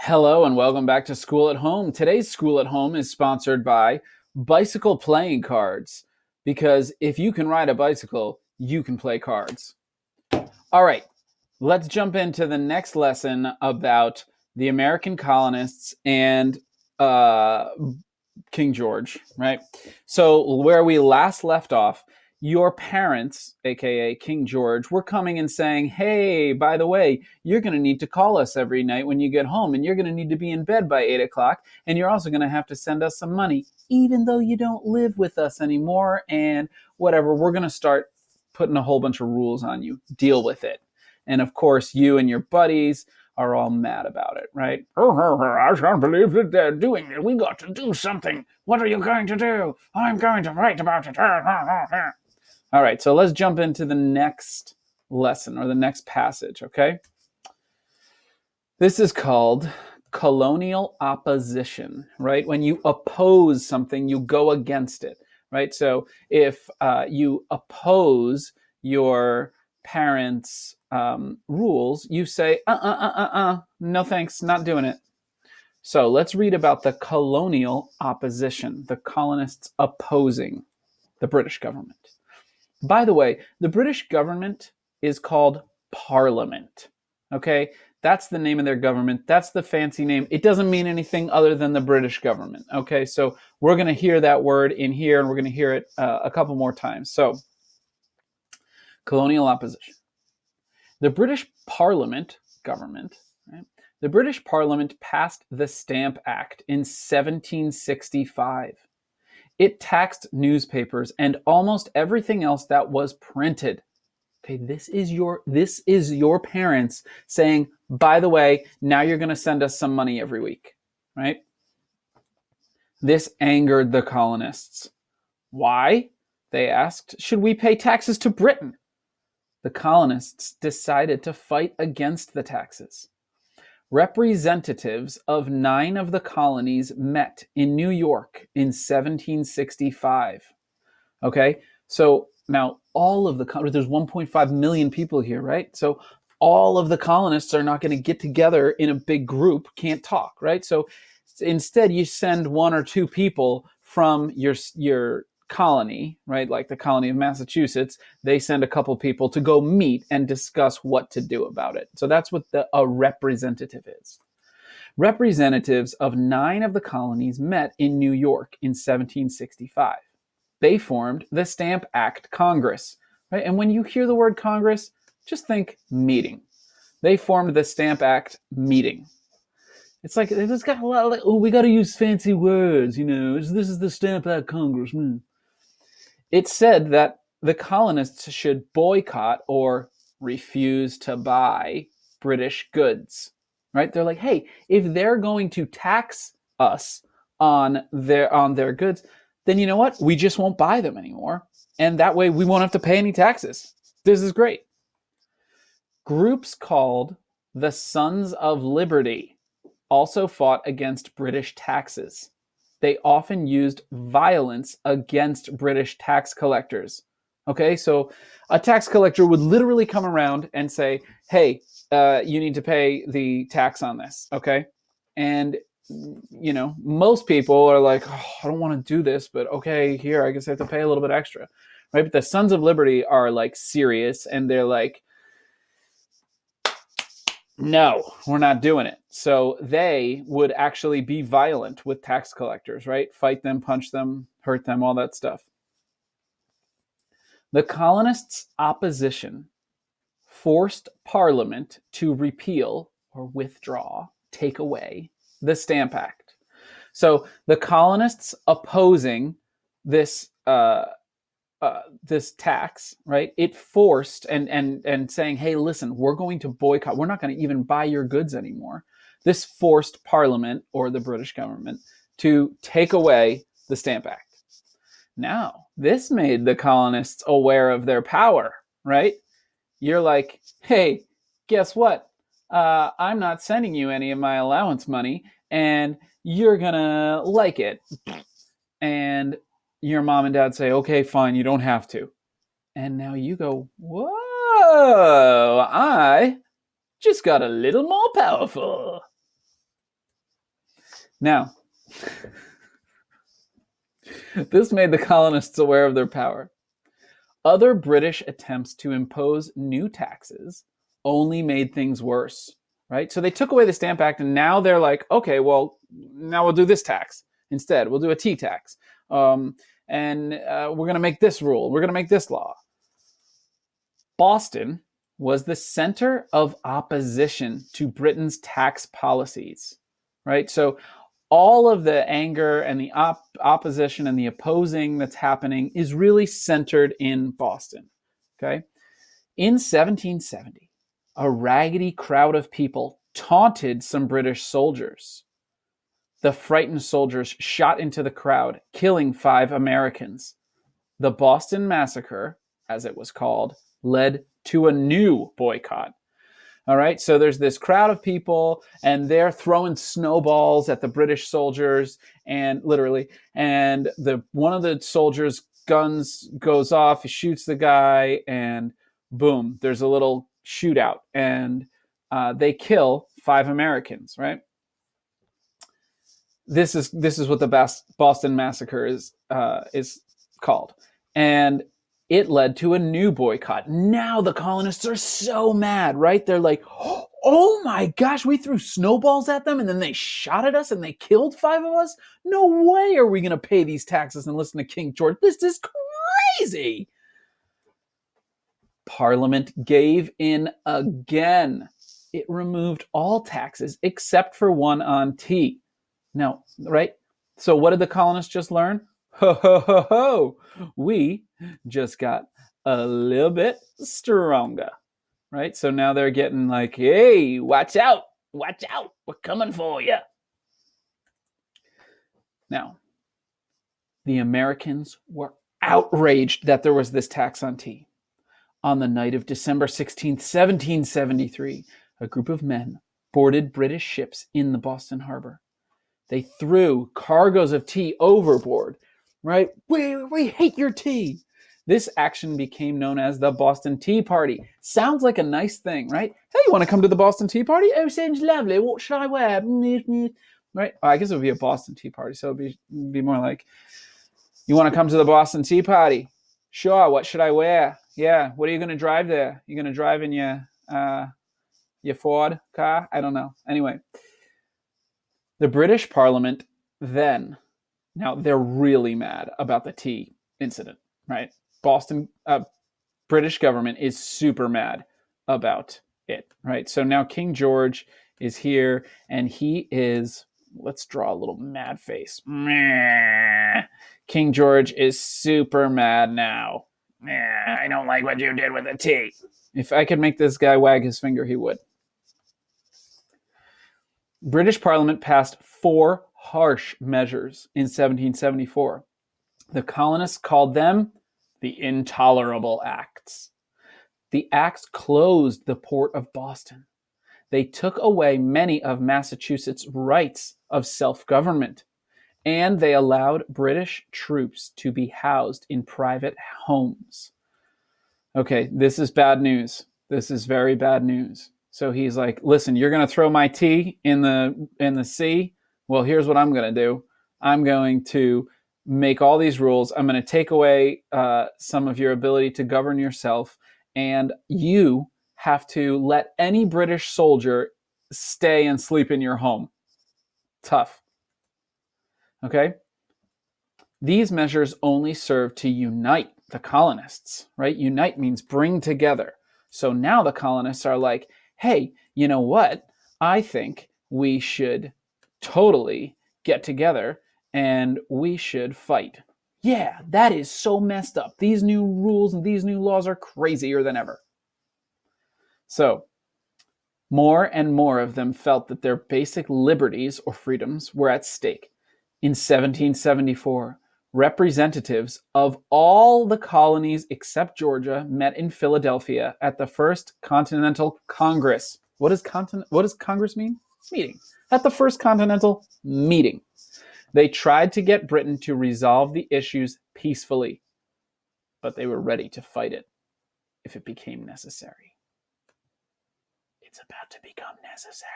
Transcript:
Hello and welcome back to School at Home. Today's School at Home is sponsored by Bicycle Playing Cards, because if you can ride a bicycle, you can play cards. All right, let's jump into the next lesson about the American colonists and King George, right? So where we last left off, your parents, aka King George, were coming and saying, hey, by the way, you're going to need to call us every night when you get home, and you're going to need to be in bed by 8 o'clock, and you're also going to have to send us some money, even though you don't live with us anymore, and whatever, we're going to start putting a whole bunch of rules on you. Deal with it. And of course, you and your buddies are all mad about it, right? I can't believe that they're doing it. We got to do something. What are you going to do? I'm going to write about it. All right, so let's jump into the next lesson or the next passage, okay? This is called colonial opposition, right? When you oppose something, you go against it, right? So if you oppose your parents' rules, you say, no thanks, not doing it. So let's read about the colonial opposition, the colonists opposing the British government. By the way, the British government is called Parliament, okay? That's the name of their government. That's the fancy name. It doesn't mean anything other than the British government, okay? So we're going to hear that word in here, and we're going to hear it a couple more times. So, colonial opposition. The British Parliament government, right? The British Parliament passed the Stamp Act in 1765. It taxed newspapers and almost everything else that was printed. Okay, this is your parents saying, by the way, now you're going to send us some money every week, right? This angered the colonists. Why? They asked. Should we pay taxes to Britain? The colonists decided to fight against the taxes. Representatives of 9 of the colonies met in New York in 1765. Okay, so now all of the there's 1.5 million people here, right? So all of the colonists are not going to get together in a big group, can't talk, right? So instead, you send 1 or 2 people from your colony, right? Like the colony of Massachusetts, they send a couple people to go meet and discuss what to do about it. So that's what a representative is. Representatives of 9 of the colonies met in New York in 1765. They formed the Stamp Act Congress, right? And when you hear the word Congress, just think meeting. They formed the Stamp Act meeting. It's like, it's got a lot of like, oh, we got to use fancy words, you know. This is the Stamp Act Congress. It said that the colonists should boycott or refuse to buy British goods, right? They're like, hey, if they're going to tax us on their goods, then you know what? We just won't buy them anymore. And that way we won't have to pay any taxes. This is great. Groups called the Sons of Liberty also fought against British taxes. They often used violence against British tax collectors. Okay, so a tax collector would literally come around and say, hey, you need to pay the tax on this, okay? And, you know, most people are like, oh, I don't want to do this, but okay, here, I guess I have to pay a little bit extra, right? But the Sons of Liberty are like serious, and they're like, no, we're not doing it. So they would actually be violent with tax collectors, right? Fight them, punch them, hurt them, all that stuff. The colonists' opposition forced Parliament to repeal or withdraw, take away the Stamp Act. So the colonists opposing this this tax, right? It forced and saying, hey, listen, we're going to boycott. We're not going to even buy your goods anymore. This forced Parliament or the British government to take away the Stamp Act. Now, this made the colonists aware of their power, right? You're like, hey, guess what? I'm not sending you any of my allowance money, and you're going to like it. And your mom and dad say, okay, fine, you don't have to. And now you go, whoa, I just got a little more powerful. Now, this made the colonists aware of their power. Other British attempts to impose new taxes only made things worse, right? So they took away the Stamp Act, and now they're like, okay, well, now we'll do this tax instead. We'll do a tea tax. And we're going to make this rule. We're going to make this law. Boston was the center of opposition to Britain's tax policies, right? So all of the anger and the opposition and the opposing that's happening is really centered in Boston, okay? In 1770, a raggedy crowd of people taunted some British soldiers. The frightened soldiers shot into the crowd, killing 5 Americans. The Boston Massacre, as it was called, led to a new boycott. All right, so there's this crowd of people, and they're throwing snowballs at the British soldiers, and literally, and one of the soldiers' guns goes off, he shoots the guy, and boom, there's a little shootout, and they kill 5 Americans. Right? This is what the Boston Massacre is called, and it led to a new boycott. Now the colonists are so mad, right? They're like, oh my gosh, we threw snowballs at them and then they shot at us and they killed 5 of us? No way are we going to pay these taxes and listen to King George. This is crazy. Parliament gave in again. It removed all taxes except for one on tea. Now, right? So what did the colonists just learn? Ho, ho, ho, ho. We just got a little bit stronger, right? So now they're getting like, hey, watch out, we're coming for you. Now, the Americans were outraged that there was this tax on tea. On the night of December 16th, 1773, a group of men boarded British ships in the Boston harbor. They threw cargoes of tea overboard, right? We hate your tea. This action became known as the Boston Tea Party. Sounds like a nice thing, right? Hey, you want to come to the Boston Tea Party? Oh, sounds lovely. What should I wear? Right? I guess it would be a Boston Tea Party, so it'd be more like, you want to come to the Boston Tea Party? Sure. What should I wear? Yeah. What are you going to drive there? You're going to drive in your Ford car? I don't know. Anyway, the British Parliament then, now they're really mad about the tea incident, right? British government is super mad about it, right? So now King George is here, and he is, let's draw a little mad face. King George is super mad now. I don't like what you did with the tea. If I could make this guy wag his finger, he would. British Parliament passed 4 harsh measures in 1774. The colonists called them the Intolerable Acts. The acts closed the port of Boston. They took away many of Massachusetts' rights of self-government, and they allowed British troops to be housed in private homes. Okay, this is bad news. This is very bad news. So he's like, listen, you're going to throw my tea in the sea? Well, here's what I'm going to do. I'm going to make all these rules. I'm going to take away some of your ability to govern yourself, and you have to let any British soldier stay and sleep in your home. Tough. Okay? These measures only serve to unite the colonists, right? Unite means bring together. So now the colonists are like, hey, you know what? I think we should totally get together and we should fight. Yeah, that is so messed up. These new rules and these new laws are crazier than ever. So more and more of them felt that their basic liberties or freedoms were at stake. In 1774, representatives of all the colonies except Georgia met in Philadelphia at the First Continental Congress. What does Congress mean? Meeting. At the First Continental Meeting. They tried to get Britain to resolve the issues peacefully, but they were ready to fight it if it became necessary. It's about to become necessary.